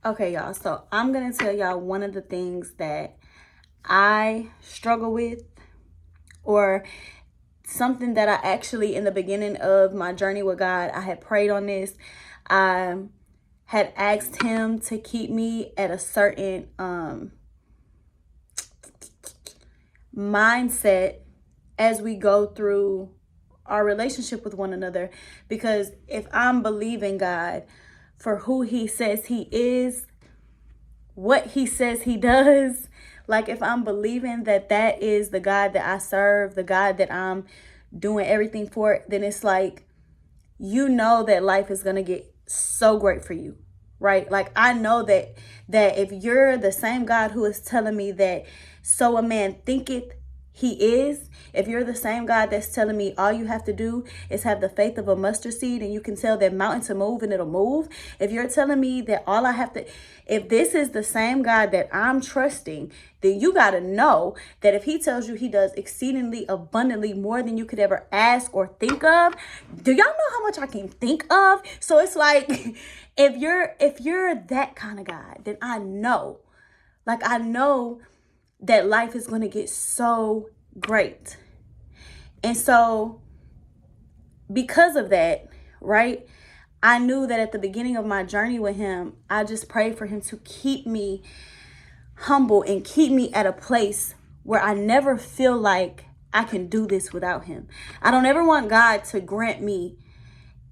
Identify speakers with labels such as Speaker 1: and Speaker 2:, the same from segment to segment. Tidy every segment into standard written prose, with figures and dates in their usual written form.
Speaker 1: Okay, y'all. So I'm going to tell y'all one of the things that I struggle with, or something that I actually, in the beginning of my journey with God, I had prayed on this. I had asked him to keep me at a certain mindset as we go through our relationship with one another. Because if I'm believing God for who he says he is, what he says he does, like if I'm believing that that is the God that I serve, the God that I'm doing everything for, then it's like, you know that life is going to get so great for you, right? Like I know that if you're the same God who is telling me that so a man thinketh he is, if you're the same God that's telling me all you have to do is have the faith of a mustard seed and you can tell that mountain to move and it'll move, if you're telling me that all I have to, if this is the same God that I'm trusting, then you got to know that if he tells you he does exceedingly abundantly more than you could ever ask or think of, do y'all know how much I can think of? So it's like, if you're that kind of God, then I know that life is going to get so great. And so because of that, right, I knew that at the beginning of my journey with him, I just prayed for him to keep me humble and keep me at a place where I never feel like I can do this without him. I don't ever want God to grant me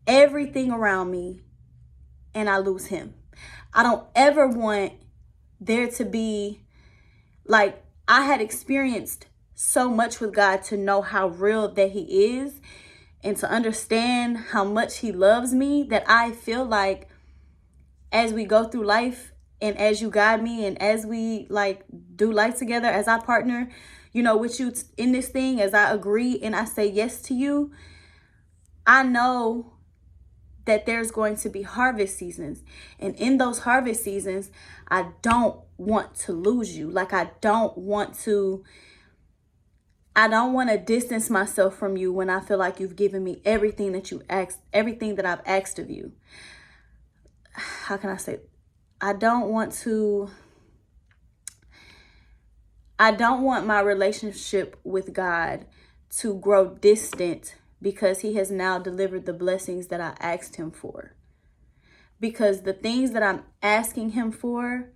Speaker 1: everything around me and I lose him. I don't ever want there to be, like, I had experienced so much with God to know how real that he is and to understand how much he loves me, that I feel like as we go through life and as you guide me and as we like do life together, as I partner, you know, with you in this thing, as I agree and I say yes to you, I know that there's going to be harvest seasons. And in those harvest seasons, I don't want to lose you. Like I don't want to distance myself from you when I feel like you've given me everything that you asked, everything that I've asked of you. How can I say? I don't want my relationship with God to grow distant because he has now delivered the blessings that I asked him for. Because the things that I'm asking him for,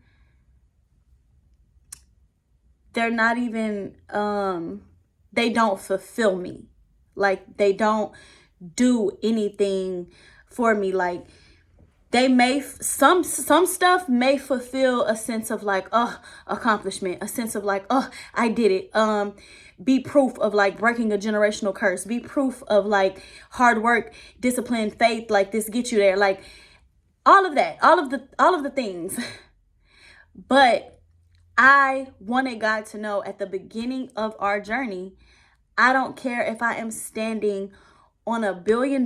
Speaker 1: they're not even, they don't fulfill me. Like they don't do anything for me. Like they may, some stuff may fulfill a sense of like, accomplishment, a sense of like, I did it. Be proof of like breaking a generational curse, be proof of like hard work, discipline, faith, like this get you there. Like all of that, all of the things. But I wanted God to know at the beginning of our journey, I don't care if I am standing on $1 billion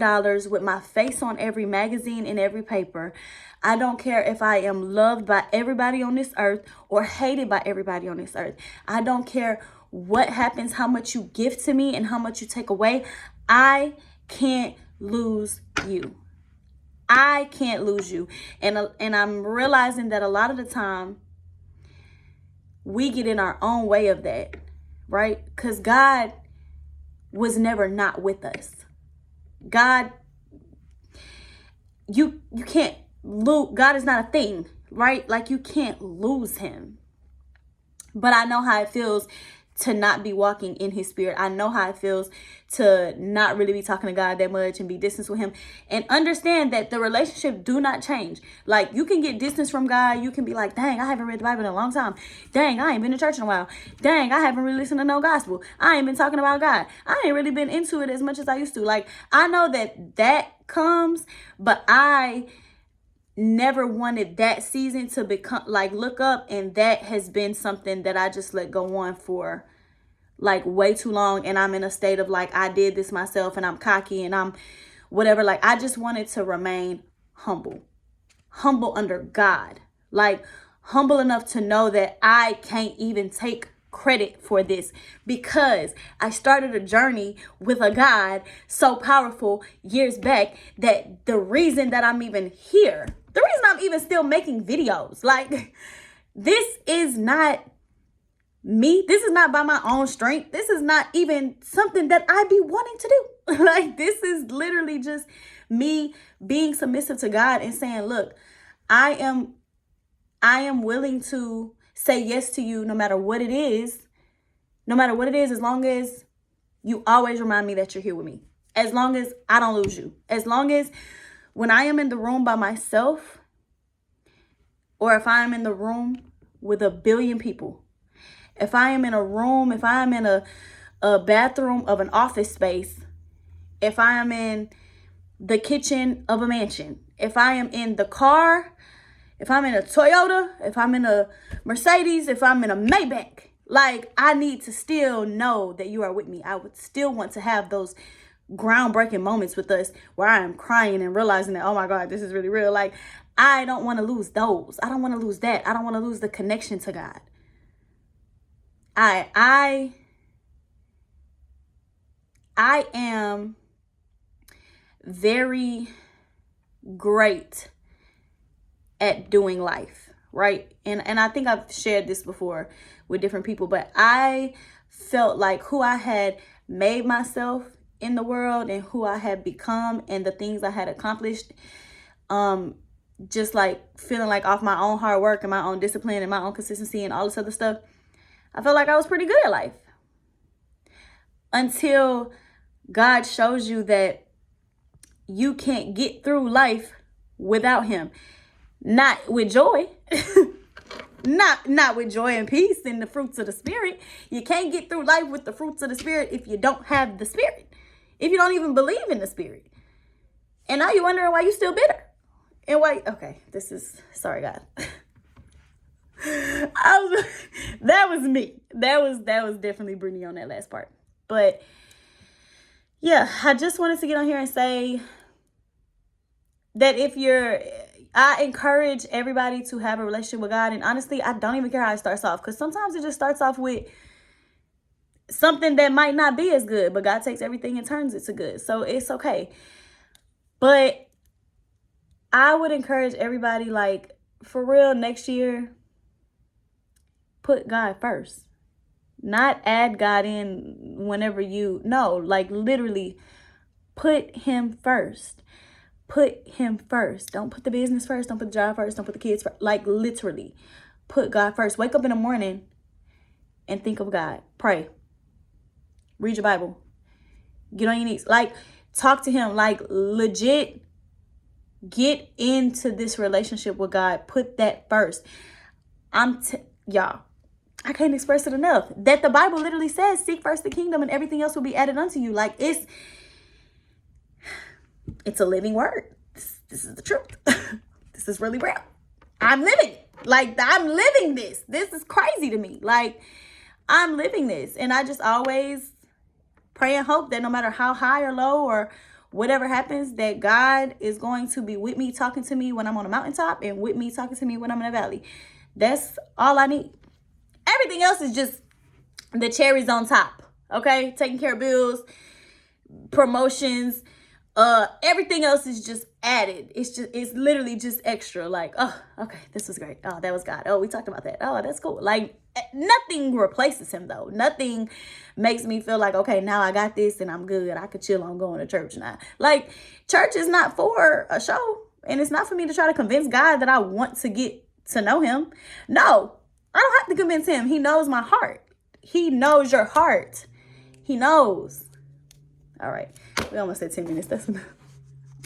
Speaker 1: with my face on every magazine and every paper. I don't care if I am loved by everybody on this earth or hated by everybody on this earth. I don't care what happens, how much you give to me and how much you take away. I can't lose you. I can't lose you. And I'm realizing that a lot of the time we get in our own way of that, right? Because God was never not with us. God, you can't lose. God is not a thing, right? Like you can't lose him. But I know how it feels to not be walking in his spirit. I know how it feels to not really be talking to God that much and be distant with him, and understand that the relationship do not change. Like you can get distance from God. You can be like, dang, I haven't read the Bible in a long time. Dang, I ain't been to church in a while. Dang, I haven't really listened to no gospel. I ain't been talking about God. I ain't really been into it as much as I used to. Like I know that comes, but I never wanted that season to become like look up, and that has been something that I just let go on for like way too long, and I'm in a state of like I did this myself and I'm cocky and I'm whatever. Like I just wanted to remain humble under God, like humble enough to know that I can't even take credit for this, because I started a journey with a God so powerful years back that the reason that I'm even here The reason I'm even still making videos, like, this is not me. This is not by my own strength. This is not even something that I be wanting to do. Like, this is literally just me being submissive to God and saying, look, I am willing to say yes to you no matter what it is. No matter what it is, as long as you always remind me that you're here with me. As long as I don't lose you. As long as when I am in the room by myself, or if I'm in the room with a billion people, if I am in a room, if I'm in a bathroom of an office space, if I am in the kitchen of a mansion, if I am in the car, if I'm in a Toyota, if I'm in a Mercedes, if I'm in a Maybach, like, I need to still know that you are with me. I would still want to have those groundbreaking moments with us where I am crying and realizing that, oh my God, this is really real. Like, I don't want to lose those. I don't want to lose that. I don't want to lose the connection to God. I am very great at doing life, right? And I think I've shared this before with different people, but I felt like who I had made myself in the world and who I had become and the things I had accomplished, just like feeling like off my own hard work and my own discipline and my own consistency and all this other stuff, I felt like I was pretty good at life. Until God shows you that you can't get through life without him. Not with joy. Not with joy and peace and the fruits of the Spirit. You can't get through life with the fruits of the Spirit if you don't have the Spirit. If you don't even believe in the Spirit. And now you're wondering why you're still bitter. And why, okay, this is, sorry God. That was me. That was definitely Brittany on that last part. But yeah, I just wanted to get on here and say that I encourage everybody to have a relationship with God. And honestly, I don't even care how it starts off, because sometimes it just starts off with something that might not be as good, but God takes everything and turns it to good. So it's okay. But I would encourage everybody, like, for real, next year, put God first. Not add God in whenever like, literally put him first. Put him first. Don't put the business first. Don't put the job first. Don't put the kids first. Like, literally put God first. Wake up in the morning and think of God. Pray. Read your Bible. Get on your knees. Like, talk to him. Like, legit get into this relationship with God. Put that first. Y'all, I can't express it enough. That the Bible literally says, seek first the kingdom and everything else will be added unto you. Like, it's a living word. This is the truth. This is really real. I'm living it. Like, I'm living this. This is crazy to me. Like, I'm living this. And I just always pray and hope that no matter how high or low or whatever happens, that God is going to be with me, talking to me when I'm on a mountaintop and with me, talking to me when I'm in a valley. That's all I need. Everything else is just the cherries on top. Okay? Taking care of bills, promotions, everything else is just added. It's literally just extra. Like, oh, okay, this was great. Oh, that was God. Oh, we talked about that. Oh, that's cool. Like, nothing replaces him, though. Nothing makes me feel like, okay, now I got this and I'm good. I could chill on going to church now. Like, church is not for a show. And it's not for me to try to convince God that I want to get to know him. No, I don't have to convince him. He knows my heart. He knows your heart. He knows. All right. We almost said 10 minutes. That's enough.